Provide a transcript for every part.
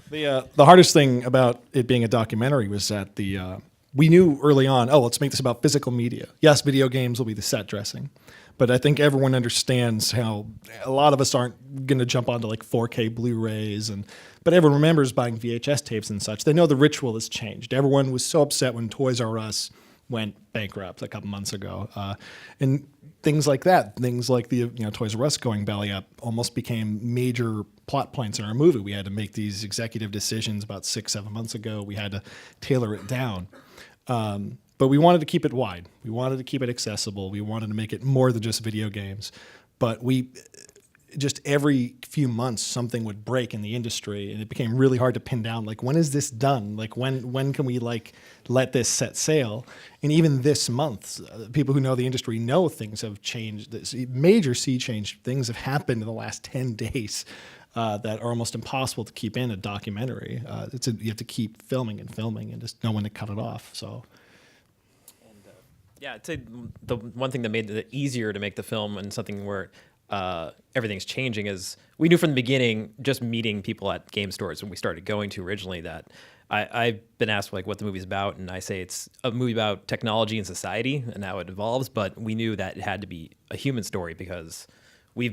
The hardest thing about it being a documentary was that we knew early on, oh, let's make this about physical media. Yes, video games will be the set dressing, but I think everyone understands how a lot of us aren't going to jump onto like 4K Blu-rays, but everyone remembers buying VHS tapes and such. They know the ritual has changed. Everyone was so upset when Toys R Us went bankrupt a couple months ago, and things like that. Things like the Toys R Us going belly up almost became major plot points in our movie. We had to make these executive decisions about 6-7 months ago. We had to tailor it down. But we wanted to keep it wide. We wanted to keep it accessible. We wanted to make it more than just video games. But just every few months something would break in the industry, and it became really hard to pin down, like, when is this done? Like, when can we like let this set sail? And even this month, people who know the industry know things have changed. This major sea change. Things have happened in the last 10 days that are almost impossible to keep in a documentary. You have to keep filming and just know when to cut it off. So. Yeah, I'd say the one thing that made it easier to make the film and something where everything's changing is we knew from the beginning, just meeting people at game stores when we started going to originally, that I've been asked like what the movie's about, and I say it's a movie about technology and society and how it evolves, but we knew that it had to be a human story because we're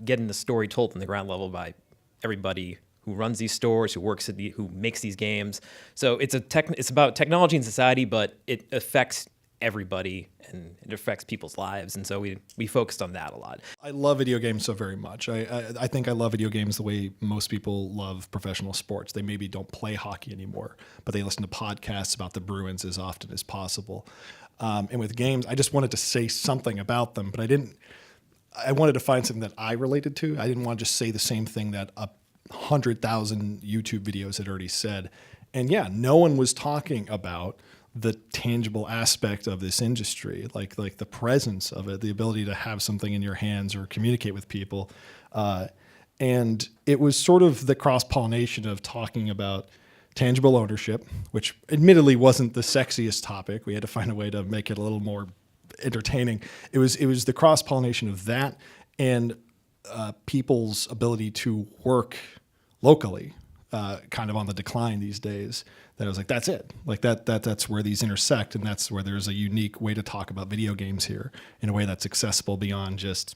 getting the story told from the ground level by everybody who runs these stores, who makes these games. So it's about technology and society, but it affects everybody and it affects people's lives, and so we focused on that a lot. I love video games so very much. I think I love video games the way most people love professional sports. They maybe don't play hockey anymore, but they listen to podcasts about the Bruins as often as possible. And with games, I just wanted to say something about them, but I wanted to find something that I related to. I didn't want to just say the same thing that 100,000 YouTube videos had already said. And yeah, no one was talking about the tangible aspect of this industry, like the presence of it, the ability to have something in your hands or communicate with people. And it was sort of the cross-pollination of talking about tangible ownership, which admittedly wasn't the sexiest topic. We had to find a way to make it a little more entertaining. It was the cross-pollination of that and people's ability to work locally, kind of on the decline these days. That I was like, that's it. Like that's where these intersect, and that's where there's a unique way to talk about video games here in a way that's accessible beyond just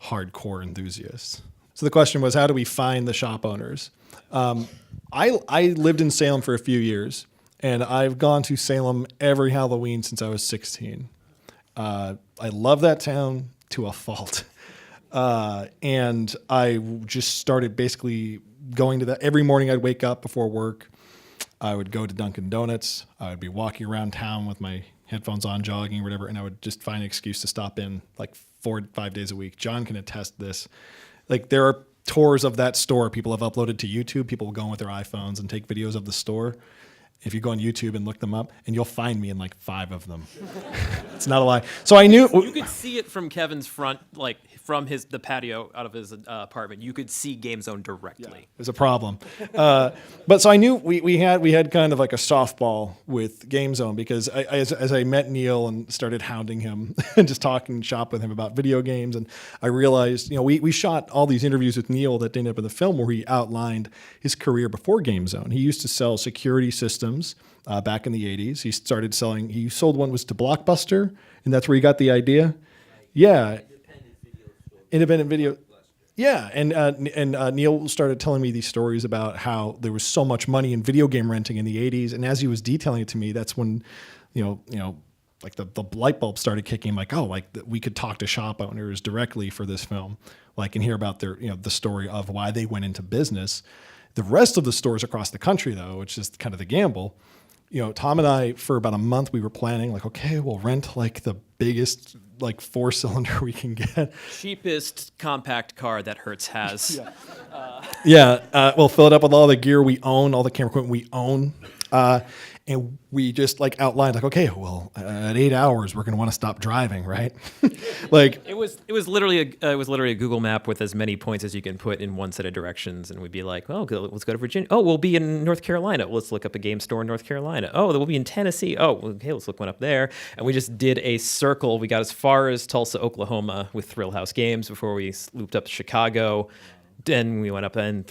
hardcore enthusiasts. So the question was, how do we find the shop owners? I lived in Salem for a few years, and I've gone to Salem every Halloween since I was 16. I love that town to a fault. And I just started basically going to that. Every morning I'd wake up before work. I would go to Dunkin' Donuts. I would be walking around town with my headphones on, jogging or whatever, and I would just find an excuse to stop in like 4 to 5 days a week. John can attest this. Like, there are tours of that store people have uploaded to YouTube. People will go in with their iPhones and take videos of the store. If you go on YouTube and look them up, and you'll find me in like 5 of them. It's not a lie. So I knew you could see it from Kevin's front, like from the patio out of his apartment. You could see Game Zone directly. Yeah, there's a problem. But so I knew we had kind of like a softball with Game Zone, because as I met Neil and started hounding him and just talking shop with him about video games, and I realized, we shot all these interviews with Neil that ended up in the film where he outlined his career before Game Zone. He used to sell security systems back in the 80s. He sold one was to Blockbuster, and that's where he got the idea. Yeah. Independent video. Yeah, and Neil started telling me these stories about how there was so much money in video game renting in the 80s, and as he was detailing it to me, that's when, like the light bulb started kicking. Like, we could talk to shop owners directly for this film, and hear about their, the story of why they went into business. The rest of the stores across the country, though, which is kind of the gamble, Tom and I, for about a month, we were planning, okay, we'll rent the biggest 4-cylinder we can get. Cheapest compact car that Hertz has. We'll fill it up with all the gear we own, all the camera equipment we own. And we just outlined okay, well, at 8 hours we're going to want to stop driving, right? It was literally a Google map with as many points as you can put in one set of directions, and we'd be like, oh, let's go to Virginia. Oh, we'll be in North Carolina. Let's look up a game store in North Carolina. Oh, we'll be in Tennessee. Oh, okay, let's look one up there. And we just did a circle. We got as far as Tulsa, Oklahoma with Thrill House Games before we looped up to Chicago. Then we went up and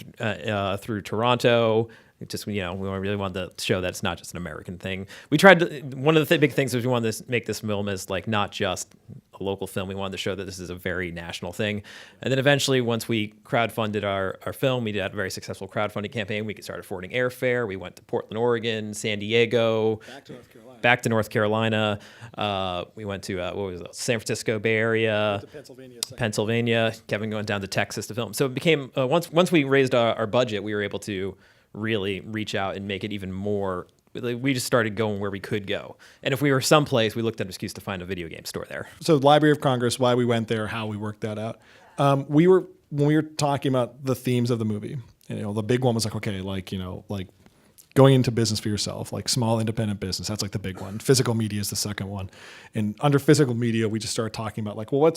through Toronto. Just, we really wanted to show that it's not just an American thing. We tried to, one of the big things was we wanted to make this film as like not just a local film. We wanted to show that this is a very national thing. And then eventually, once we crowdfunded our film, we had a very successful crowdfunding campaign. We started affording airfare. We went to Portland, Oregon, San Diego, back to North Carolina. We went to San Francisco Bay Area, Pennsylvania. Kevin going down to Texas to film. So it became once we raised our budget, we were able to really reach out and make it even more. We just started going where we could go. And if we were someplace, we looked at an excuse to find a video game store there. So Library of Congress, why we went there, how we worked that out. When we were talking about the themes of the movie, the big one was like, okay, like going into business for yourself, like small independent business. That's like the big one. Physical media is the second one. And under physical media, we just started talking about like, well,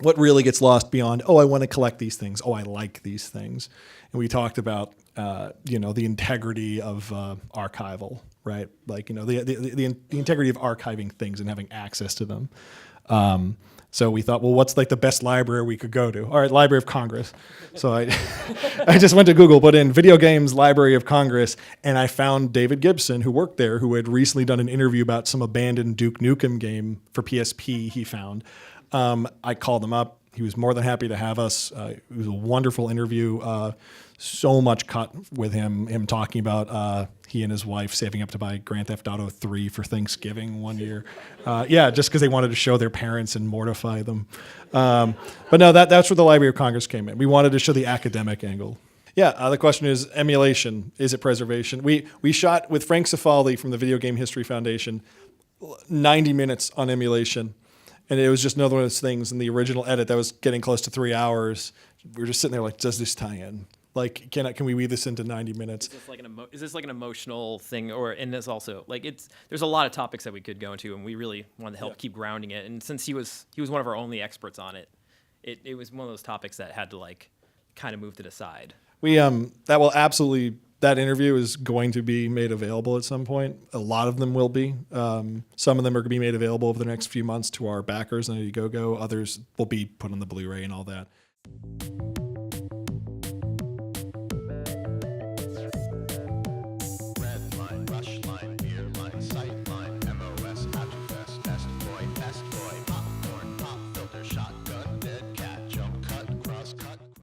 what really gets lost beyond, oh, I want to collect these things. Oh, I like these things. And we talked about, the integrity of archival, right? Like, the integrity of archiving things and having access to them. So we thought, well, what's like the best library we could go to? All right, Library of Congress. So I just went to Google, put in video games, Library of Congress, and I found David Gibson, who worked there, who had recently done an interview about some abandoned Duke Nukem game for PSP he found. I called him up. He was more than happy to have us. It was a wonderful interview. So much cut with him talking about he and his wife saving up to buy Grand Theft Auto 3 for Thanksgiving one year. Just because they wanted to show their parents and mortify them. But no, that's where the Library of Congress came in. We wanted to show the academic angle. The question is emulation. Is it preservation? We shot with Frank Cifaldi from the Video Game History Foundation 90 minutes on emulation. And it was just another one of those things in the original edit that was getting close to 3 hours. We were just sitting there like, does this tie in? Like, can we weave this into 90 minutes? Is this like an emotional thing, and there's also like there's a lot of topics that we could go into, and we really wanted to help keep grounding it. And since he was one of our only experts on it, it was one of those topics that had to like kind of move to the side. That interview is going to be made available at some point. A lot of them will be. Some of them are going to be made available over the next few months to our backers on Indiegogo. Others will be put on the Blu-ray and all that.